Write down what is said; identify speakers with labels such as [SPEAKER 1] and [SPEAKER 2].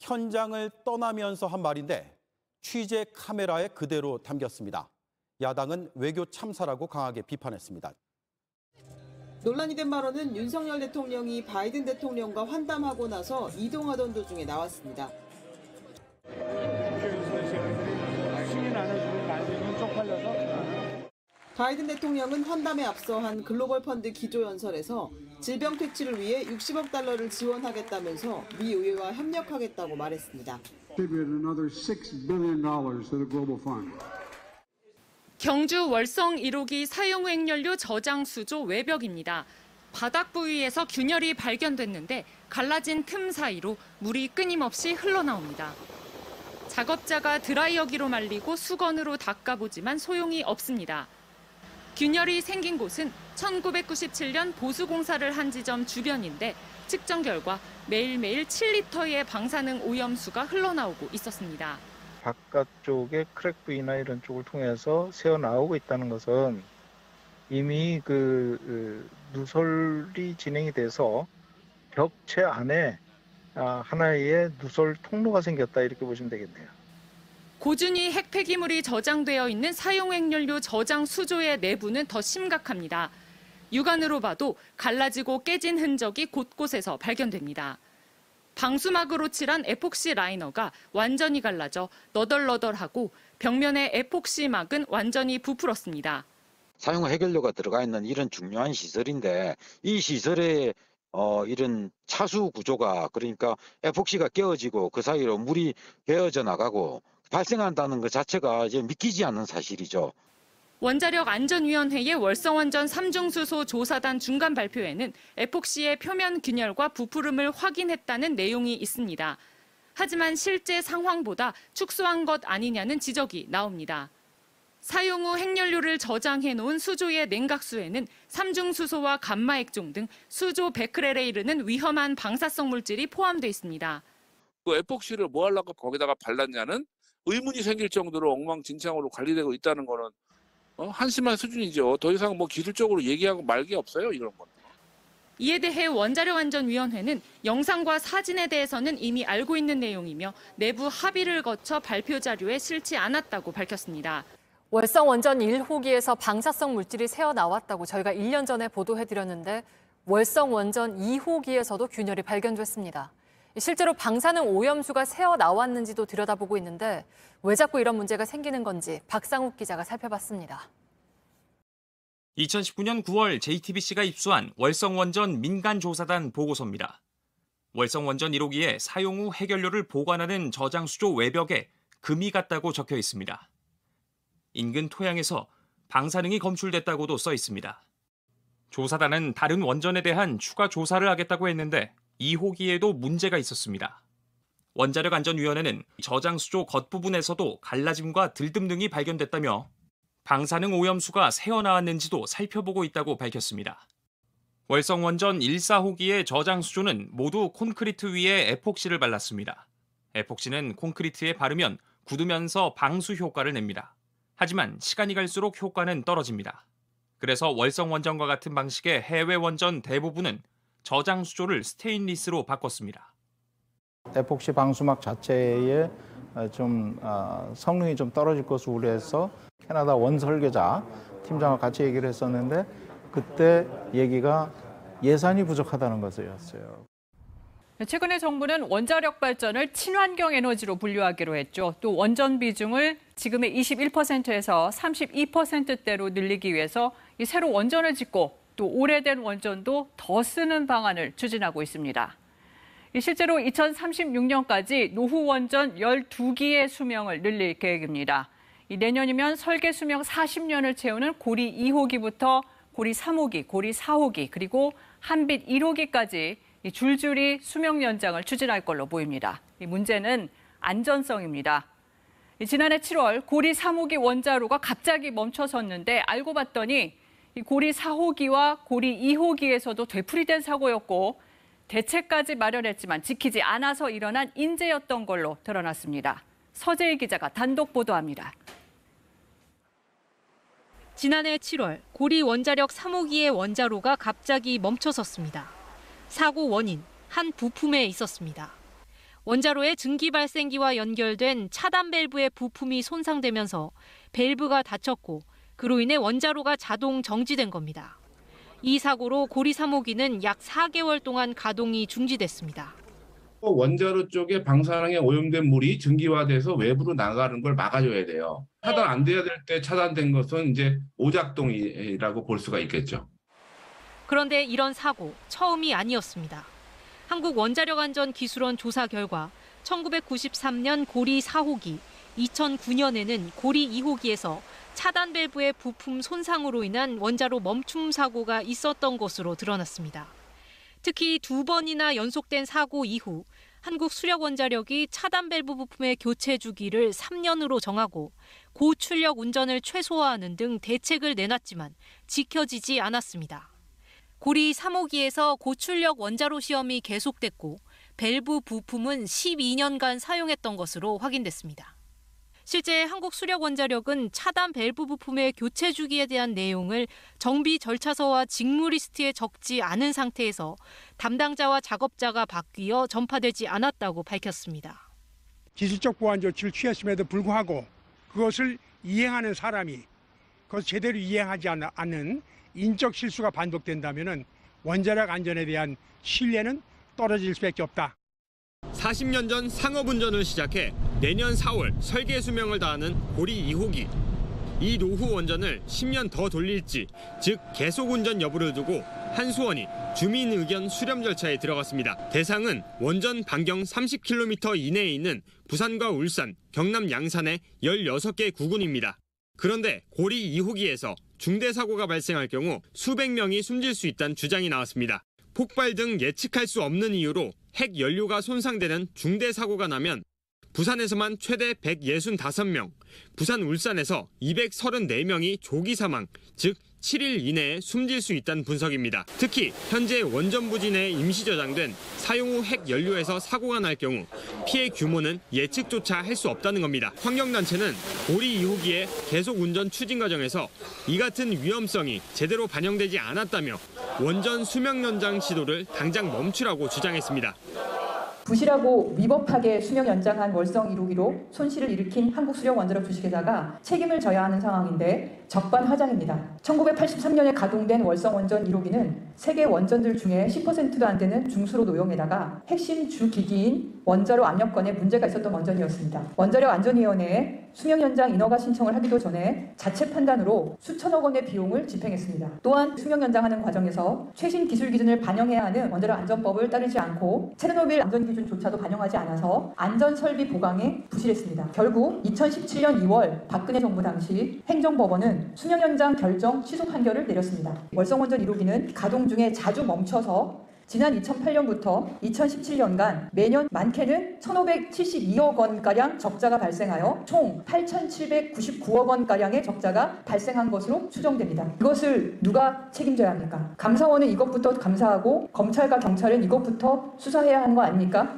[SPEAKER 1] 현장을 떠나면서 한 말인데 취재 카메라에 그대로 담겼습니다. 야당은 외교 참사라고 강하게 비판했습니다.
[SPEAKER 2] 논란이 된 발언은 윤석열 대통령이 바이든 대통령과 환담하고 나서 이동하던 도중에 나왔습니다. 바이든 대통령은 환담에 앞서 한 글로벌 펀드 기조연설에서 질병 퇴치를 위해 60억 달러를 지원하겠다면서 미 의회와 협력하겠다고 말했습니다.
[SPEAKER 3] 경주 월성 1호기 사용 핵연료 저장 수조 외벽입니다. 바닥 부위에서 균열이 발견됐는데 갈라진 틈 사이로 물이 끊임없이 흘러나옵니다. 작업자가 드라이어기로 말리고 수건으로 닦아보지만 소용이 없습니다. 균열이 생긴 곳은 1997년 보수공사를 한 지점 주변인데 측정 결과 매일매일 7리터의 방사능 오염수가 흘러나오고 있었습니다.
[SPEAKER 4] 바깥쪽에 크랙 부위나 이런 쪽을 통해서 새어나오고 있다는 것은 이미 누설이 진행이 돼서 벽체 안에 하나의 누설 통로가 생겼다 이렇게 보시면 되겠네요.
[SPEAKER 3] 고준위 핵폐기물이 저장되어 있는 사용 핵연료 저장 수조의 내부는 더 심각합니다. 육안으로 봐도 갈라지고 깨진 흔적이 곳곳에서 발견됩니다. 방수막으로 칠한 에폭시 라이너가 완전히 갈라져 너덜너덜하고 벽면의 에폭시막은 완전히 부풀었습니다.
[SPEAKER 5] 사용 해결료가 들어가 있는 이런 중요한 시설인데 이 시설에 이런 차수 구조가 그러니까 에폭시가 깨어지고 그 사이로 물이 베어져 나가고 발생한다는 것 자체가 이제 믿기지 않는 사실이죠.
[SPEAKER 3] 원자력안전위원회의 월성원전 3중수소 조사단 중간 발표에는 에폭시의 표면 균열과 부푸름을 확인했다는 내용이 있습니다. 하지만 실제 상황보다 축소한 것 아니냐는 지적이 나옵니다. 사용 후 핵연료를 저장해 놓은 수조의 냉각수에는 삼중수소와 감마액종 등 수조 100크렐에 이르는 위험한 방사성 물질이 포함돼 있습니다.
[SPEAKER 6] 그 에폭시를 뭐 하려고 거기다가 발랐냐는 의문이 생길 정도로 엉망진창으로 관리되고 있다는 거는 한심한 수준이죠. 더 이상 기술적으로 얘기하고 말 게 없어요, 이런 건.
[SPEAKER 3] 이에 대해 원자력안전위원회는 영상과 사진에 대해서는 이미 알고 있는 내용이며 내부 합의를 거쳐 발표 자료에 실지 않았다고 밝혔습니다.
[SPEAKER 7] 월성 원전 1호기에서 방사성 물질이 새어나왔다고 저희가 1년 전에 보도해드렸는데 월성 원전 2호기에서도 균열이 발견됐습니다. 실제로 방사능 오염수가 새어나왔는지도 들여다보고 있는데 왜 자꾸 이런 문제가 생기는 건지 박상욱 기자가 살펴봤습니다.
[SPEAKER 8] 2019년 9월 JTBC가 입수한 월성원전 민간조사단 보고서입니다. 월성원전 1호기에 사용 후 핵연료를 보관하는 저장수조 외벽에 금이 갔다고 적혀 있습니다. 인근 토양에서 방사능이 검출됐다고도 써 있습니다. 조사단은 다른 원전에 대한 추가 조사를 하겠다고 했는데 2호기에도 문제가 있었습니다. 원자력안전위원회는 저장수조 겉부분에서도 갈라짐과 들뜸 등이 발견됐다며 방사능 오염수가 새어나왔는지도 살펴보고 있다고 밝혔습니다. 월성원전 1, 4호기의 저장수조는 모두 콘크리트 위에 에폭시를 발랐습니다. 에폭시는 콘크리트에 바르면 굳으면서 방수 효과를 냅니다. 하지만 시간이 갈수록 효과는 떨어집니다. 그래서 월성원전과 같은 방식의 해외 원전 대부분은 저장 수조를 스테인리스로 바꿨습니다.
[SPEAKER 4] 에폭시 방수막 자체의 성능이 좀 떨어질 것을 우려해서 캐나다 원설계자 팀장과 같이 얘기를 했었는데 그때 얘기가 예산이 부족하다는 것이었어요.
[SPEAKER 9] 최근에 정부는 원자력 발전을 친환경 에너지로 분류하기로 했죠. 또 원전 비중을 지금의 21%에서 32%대로 늘리기 위해서 이 새로 원전을 짓고 또 오래된 원전도 더 쓰는 방안을 추진하고 있습니다. 실제로 2036년까지 노후 원전 12기의 수명을 늘릴 계획입니다. 내년이면 설계 수명 40년을 채우는 고리 2호기부터 고리 3호기, 고리 4호기, 그리고 한빛 1호기까지 줄줄이 수명 연장을 추진할 걸로 보입니다. 이 문제는 안전성입니다. 지난해 7월 고리 3호기 원자로가 갑자기 멈춰섰는데 알고 봤더니 이 고리 4호기와 고리 2호기에서도 되풀이된 사고였고 대책까지 마련했지만 지키지 않아서 일어난 인재였던 걸로 드러났습니다. 서재희 기자가 단독 보도합니다.
[SPEAKER 10] 지난해 7월 고리 원자력 3호기의 원자로가 갑자기 멈춰섰습니다. 사고 원인, 한 부품에 있었습니다. 원자로의 증기 발생기와 연결된 차단 밸브의 부품이 손상되면서 밸브가 닫혔고 그로 인해 원자로가 자동 정지된 겁니다. 이 사고로 고리 3호기는 약 4개월 동안 가동이 중지됐습니다.
[SPEAKER 11] 원자로 쪽에 방사능에 오염된 물이 증기화돼서 외부로 나가는 걸 막아줘야 돼요. 차단 안 돼야 될 때 차단된 것은 이제 오작동이라고 볼 수가 있겠죠.
[SPEAKER 10] 그런데 이런 사고 처음이 아니었습니다. 한국원자력안전기술원 조사 결과 1993년 고리 4호기, 2009년에는 고리 2호기에서 차단 밸브의 부품 손상으로 인한 원자로 멈춤 사고가 있었던 것으로 드러났습니다. 특히 2번이나 연속된 사고 이후 한국수력원자력이 차단 밸브 부품의 교체 주기를 3년으로 정하고 고출력 운전을 최소화하는 등 대책을 내놨지만 지켜지지 않았습니다. 고리 3호기에서 고출력 원자로 시험이 계속됐고 밸브 부품은 12년간 사용했던 것으로 확인됐습니다. 실제 한국수력원자력은 차단 밸브 부품의 교체 주기에 대한 내용을 정비 절차서와 직무 리스트에 적지 않은 상태에서 담당자와 작업자가 바뀌어 전파되지 않았다고 밝혔습니다.
[SPEAKER 12] 기술적 보안 조치를 취했음에도 불구하고 그것을 이행하는 사람이 그것을 제대로 이행하지 않는 인적 실수가 반복된다면 원자력 안전에 대한 신뢰는 떨어질 수밖에 없다.
[SPEAKER 8] 40년 전 상업운전을 시작해 내년 4월 설계 수명을 다하는 고리 2호기. 이 노후 원전을 10년 더 돌릴지, 즉 계속운전 여부를 두고 한수원이 주민 의견 수렴 절차에 들어갔습니다. 대상은 원전 반경 30km 이내에 있는 부산과 울산, 경남 양산의 16개 구군입니다. 그런데 고리 2호기에서 중대 사고가 발생할 경우 수백 명이 숨질 수 있다는 주장이 나왔습니다. 폭발 등 예측할 수 없는 이유로 핵 연료가 손상되는 중대 사고가 나면 부산에서만 최대 165명, 부산 울산에서 234명이 조기 사망, 즉 7일 이내에 숨질 수 있다는 분석입니다. 특히 현재 원전 부지 내에 임시 저장된 사용 후 핵 연료에서 사고가 날 경우 피해 규모는 예측조차 할 수 없다는 겁니다. 환경단체는 고리 2호기의 계속 운전 추진 과정에서 이 같은 위험성이 제대로 반영되지 않았다며 원전 수명 연장 시도를 당장 멈추라고 주장했습니다.
[SPEAKER 13] 부실하고 위법하게 수명 연장한 월성 1호기로 손실을 일으킨 한국수력원자력 주식회사가 책임을 져야 하는 상황인데 적반하장입니다. 1983년에 가동된 월성 원전 1호기는 세계 원전들 중에 10%도 안 되는 중수로 노용에다가 핵심 주기기인 원자로 압력건에 문제가 있었던 원전이었습니다. 원자력 안전위원회에 수명 연장 인허가 신청을 하기도 전에 자체 판단으로 수천억 원의 비용을 집행했습니다. 또한 수명 연장하는 과정에서 최신 기술 기준을 반영해야 하는 원자력 안전법을 따르지 않고 체르노빌 안전기준조차도 반영하지 않아서 안전설비 보강에 부실했습니다. 결국 2017년 2월 박근혜 정부 당시 행정법원은 수명 연장 결정 취소 판결을 내렸습니다. 월성 원전 1호기는 가동 중에 자주 멈춰서 지난 2008년부터 2017년간 매년 많게는 1,572억 원가량 적자가 발생하여 총 8,799억 원가량의 적자가 발생한 것으로 추정됩니다. 이것을 누가 책임져야 합니까? 감사원은 이것부터 감사하고 검찰과 경찰은 이것부터 수사해야 하는 거 아닙니까?